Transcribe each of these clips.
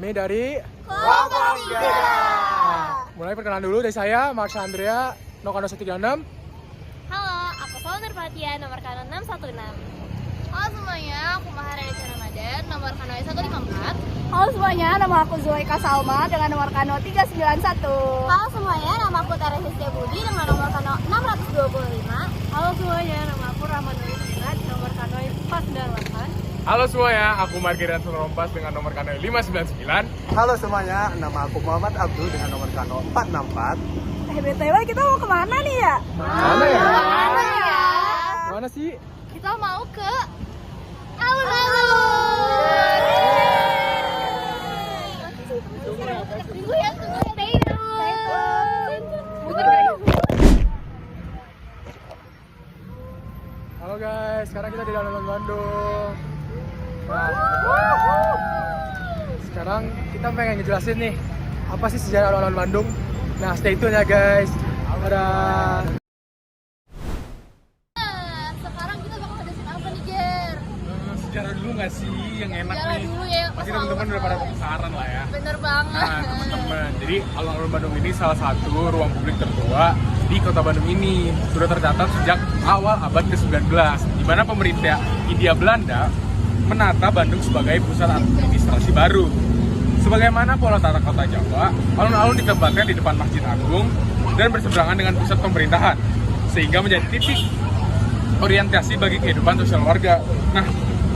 Kami dari Kelompok 3. mulai perkenalan dulu dari saya, Marsha Andrea, Nokano 136. Halo, aku Salma Nurfatia, nomor kano 616. Halo semuanya, aku Maharani Ramadan, nomor kano 154. Halo semuanya, nama aku Zulaika Salma dengan nomor kano 391. Halo semuanya, nama aku Tara Hestia Budi dengan nomor kano 625. Halo semuanya, nama aku Rahman Nurfatia, nomor kano 498. Halo semuanya, aku Margerian Rompas dengan nomor kano 599. Halo semuanya, nama aku Muhammad Abdul dengan nomor kano 464. BTW kita mau kemana nih ya? Mana ya? Mana ya? Mana sih? Kita mau ke alun-alun. Tunggu ya, stay tune. Halo guys, sekarang kita di alun-alun Bandung. Nah, sekarang kita pengen ngejelasin nih apa sih sejarah alun-alun Bandung. Nah, stay tune ya guys. Dadah. Nah, sekarang kita bakal hadasin apa nih, Ger? Sejarah dulu nggak sih yang enak Sejarah nih? dulu ya, Pasti pas teman-teman udah pada awal-awal. penasaran lah ya. Bener banget. Nah, teman-teman, jadi alun-alun Bandung ini salah satu ruang publik tertua di kota Bandung ini. Sudah tercatat sejak awal abad ke-19, di mana pemerintah Hindia Belanda menata Bandung sebagai pusat administrasi baru. Sebagaimana pola tata kota Jawa, alun-alun ditempatkan di depan Masjid Agung dan berseberangan dengan pusat pemerintahan, sehingga menjadi titik orientasi bagi kehidupan sosial warga. Nah,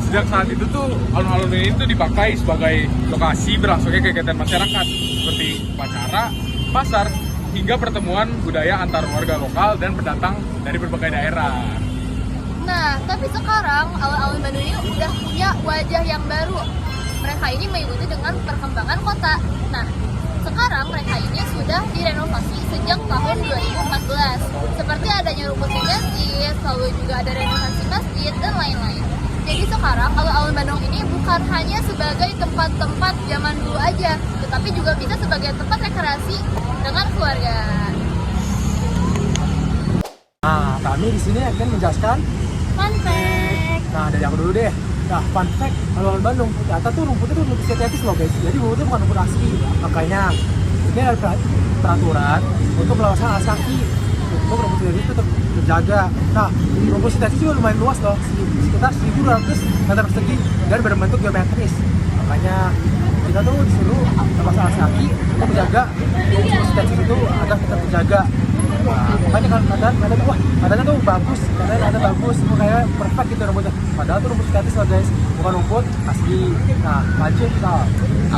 sejak saat itu tuh alun-alun ini tuh dipakai sebagai lokasi berlangsungnya kegiatan masyarakat seperti upacara, pasar, hingga pertemuan budaya antar warga lokal dan pendatang dari berbagai daerah. Nah, tapi sekarang alun-alun Bandung ini udah punya wajah yang baru. Mereka ini mengikuti dengan perkembangan kota. Nah, sekarang mereka ini sudah direnovasi sejak tahun 2014. Seperti adanya rumput diganti, lalu juga ada renovasi masjid dan lain-lain. Jadi sekarang alun-alun Bandung ini bukan hanya sebagai tempat-tempat zaman dulu aja, tetapi juga bisa sebagai tempat rekreasi dengan keluarga. Nah, kami di sini akan menjelaskan. Fun fact. Nah, dari aku dulu deh. Nah, fun fact, alun-alun Bandung, ternyata tuh rumputnya tuh rumput sintetis loh guys. Jadi rumputnya bukan rumput asli. Makanya ini ada peraturan untuk melewaskan alas kaki. Untuk rumput sintetis itu terjaga. Nah, rumput sintetis juga lumayan luas loh, sekitar 1.200 meter persegi dan berbentuk geometris. Makanya kita tuh disuruh lepas alas kaki untuk menjaga rumput sintetis itu agar tetap terjaga. Nah, makanya kan kadang wah katanya tuh bagus, katanya bagus, kayak perfect gitu rumputnya. Padahal tuh rumput sintetis loh guys, bukan rumput asli. Nah, lanjut kita.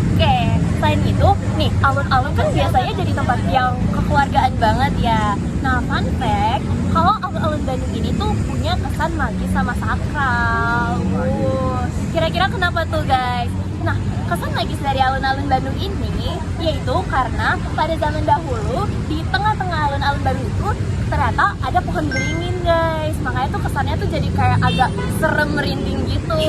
Oke, selain itu, nih alun-alun kan biasanya jadi tempat yang kekeluargaan banget ya. Nah, fun fact, kalau alun-alun Bandung ini tuh punya kesan magis sama sakral. Kira-kira kenapa tuh guys? Nah, kesan magis dari alun-alun Bandung ini yaitu karena pada zaman dahulu di tengah-tengah alun-alun Bandung itu ternyata ada pohon beringin guys. Makanya tuh kesannya tuh jadi kayak agak serem merinding gitu.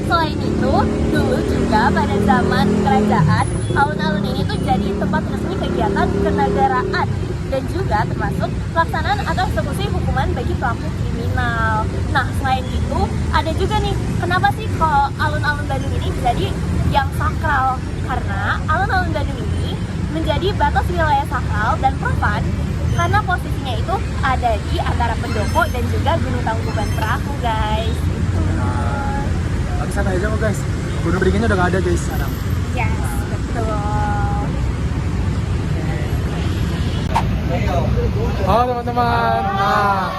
Selain itu, dulu juga pada zaman kerajaan, alun-alun ini tuh jadi tempat resmi kegiatan kenegaraan dan juga termasuk pelaksanaan atau eksekusi hukuman bagi pelaku kriminal. Nah, selain itu ada juga nih, kenapa sih kalau alun-alun Bandung ini jadi yang sakral? Karena alun-alun Bandung ini menjadi batas wilayah sakral dan profan karena posisinya itu ada di antara pendopo dan juga Gunung Tangkuban Perahu guys. Lagi sana aja kok guys. Gunung beringinnya udah gak ada guys sekarang. Yes, betul. Halo teman-teman. Nah,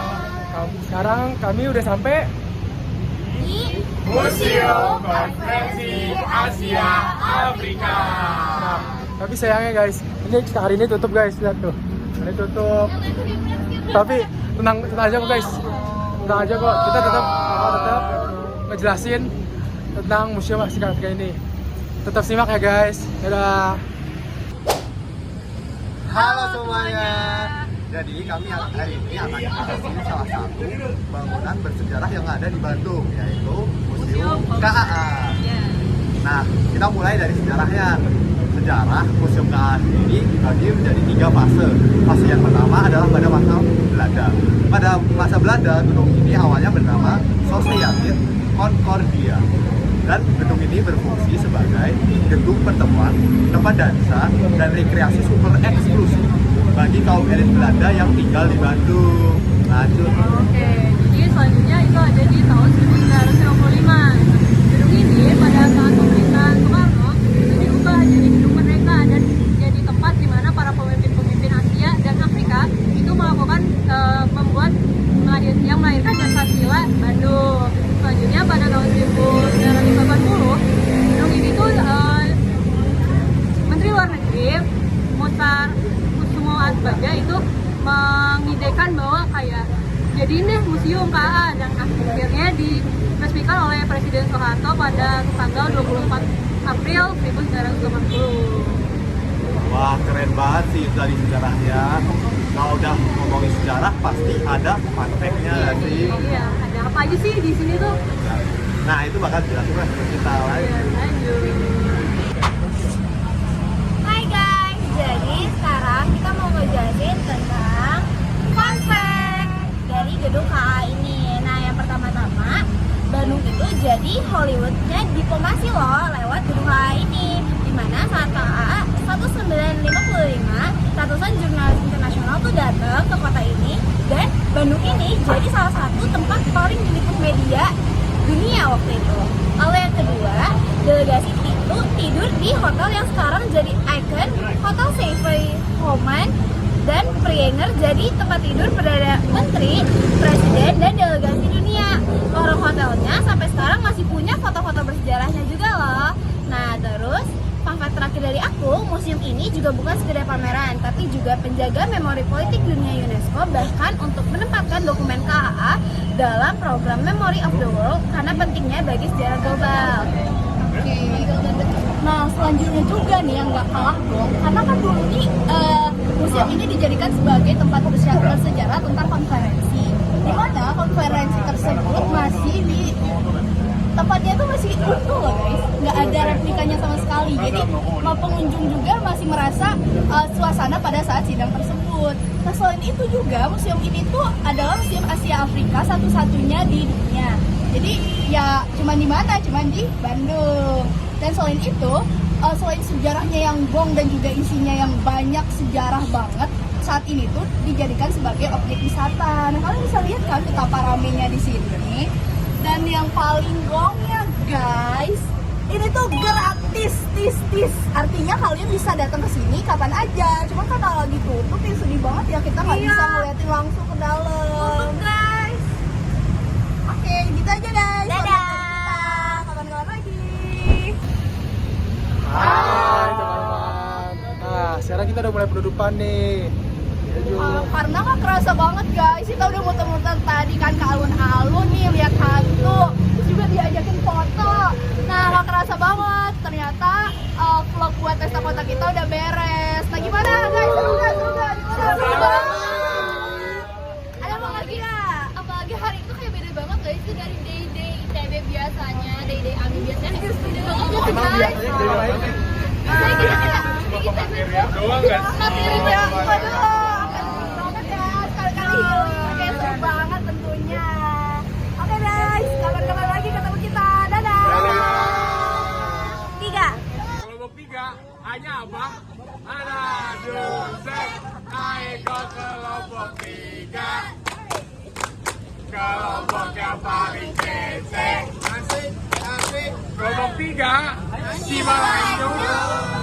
sekarang kami udah sampai Di Museum Konferensi Asia Afrika. Nah, tapi sayangnya guys, ini hari ini tutup guys, lihat tuh. Ini tutup. Tapi tenang aja kok guys. Tenang aja kok. Kita tetap ngejelasin tentang Museum Asia Afrika ini. Tetap simak ya guys. Dadah. Halo semuanya. Jadi kami hari ini akan menjelaskan salah satu bangunan bersejarah yang ada di Bandung, yaitu Museum KAA. Nah, kita mulai dari sejarahnya. Sejarah Museum KAA ini dibagi menjadi 3 fase. Fase yang pertama adalah pada masa Belanda. Pada masa Belanda, gedung ini awalnya bernama Sociëteit Concordia. Dan gedung ini berfungsi sebagai gedung pertemuan, tempat dansa, dan rekreasi super eksklusif bagi kaum elit Belanda yang tinggal di Bandung. Lanjut. Oke, jadi selanjutnya itu ada di tahun 1995. Gedung ini pada saat pemerintahan Soekarno itu diubah jadi gedung Merdeka dan jadi tempat di mana para pemimpin-pemimpin Asia dan Afrika itu melakukan yang melahirkan Pancasila Bandung. Selanjutnya pada tahun 1980, gedung ini tuh Menteri Luar Negeri Musar Kusumo Atmaja itu mengidekan bahwa kayak jadi ini museum KA dan akhirnya diresmikan oleh Presiden Soeharto pada tanggal 24 April 1980. Wah, keren banget sih dari sejarahnya. Kalau udah ngomongin sejarah pasti ada fun fact-nya nggak sih? Iya, ada apa aja sih di sini tuh? Nah, itu bakal jelasin lah kita lagi. Iya, lanjut. Hai guys, jadi sekarang kita mau ngejelasin tentang fun fact dari gedung KA ini. Nah, yang pertama-tama, Bandung itu jadi Hollywoodnya diplomasi loh lewat gedung KA ini. Dimana saat KA 1955, ratusan jurnalis internasional tuh datang ke kota ini dan Bandung ini jadi salah satu tempat paling diliput media dunia waktu itu. Lalu yang kedua, delegasi itu tidur di hotel yang sekarang jadi ikon, Hotel Savoy Homan, dan Prienger jadi tempat tidur Perdana Menteri, Presiden, dan delegasi dunia. Lorong hotelnya sampai sekarang masih punya foto-foto bersejarahnya juga loh. Nah terus, fun fact terakhir dari aku, museum ini juga bukan sekedar pameran, tapi juga penjaga memori politik dunia UNESCO, bahkan untuk menempatkan dokumen KAA dalam program Memory of the World karena pentingnya bagi sejarah global. Nah selanjutnya juga nih yang gak kalah dong, karena kan dulu nih museum ini dijadikan sebagai tempat bersejarah tentang konferensi, di mana konferensi tersebut masih di tempatnya tuh masih utuh loh guys, nggak ada replikanya sama sekali. Jadi pengunjung juga masih merasa suasana pada saat sidang tersebut. Nah selain itu juga museum ini tuh adalah museum Asia Afrika satu-satunya di dunia. Jadi ya cuman di mana? Cuman di Bandung. Dan selain itu, selain sejarahnya yang gong dan juga isinya yang banyak sejarah banget, saat ini tuh dijadikan sebagai objek wisata. Nah kalian bisa lihat kan betapa ramenya di sini. Dan yang paling gongnya guys, ini tuh gratis, artinya kalian bisa datang ke sini kapan aja. Cuma karena lagi tutup ya sedih banget ya kita nggak bisa ngeliatin langsung ke dalam. Tutup guys. Oke, gitu aja guys. Dadah. Kapan-kapan lagi. Hai teman-teman. Nah, sekarang kita udah mulai penutupan nih. Karena kan kerasa banget guys, kita udah muter-muter tadi kan ke alun-alun nih lihat hantu, terus juga diajakin foto. Nah gak kerasa banget, ternyata vlog buat pesta kota kita udah beres. Nah gimana guys, seru gak? Seru banget. Ada apa lagi gak? Apalagi hari itu kayak beda banget guys sih dari day-day ITB biasanya, day-day AMI biasanya kayak beda banget Emang guys. biasanya dari lain sih. Saya kira kayak di ITB Doang kan? materi Ya, banget. waduh, banget ya, sekali-kali healing. Oke, seru banget tentunya. Oke guys, kapan-kapan lagi ketemu kita. Dadah. Tiga. Kelompok 3 hanya apa? Ada dosen. Naik ke kelompok 3. Kelompok yang paling kece. Asik. Kelompok 3 si Malayung.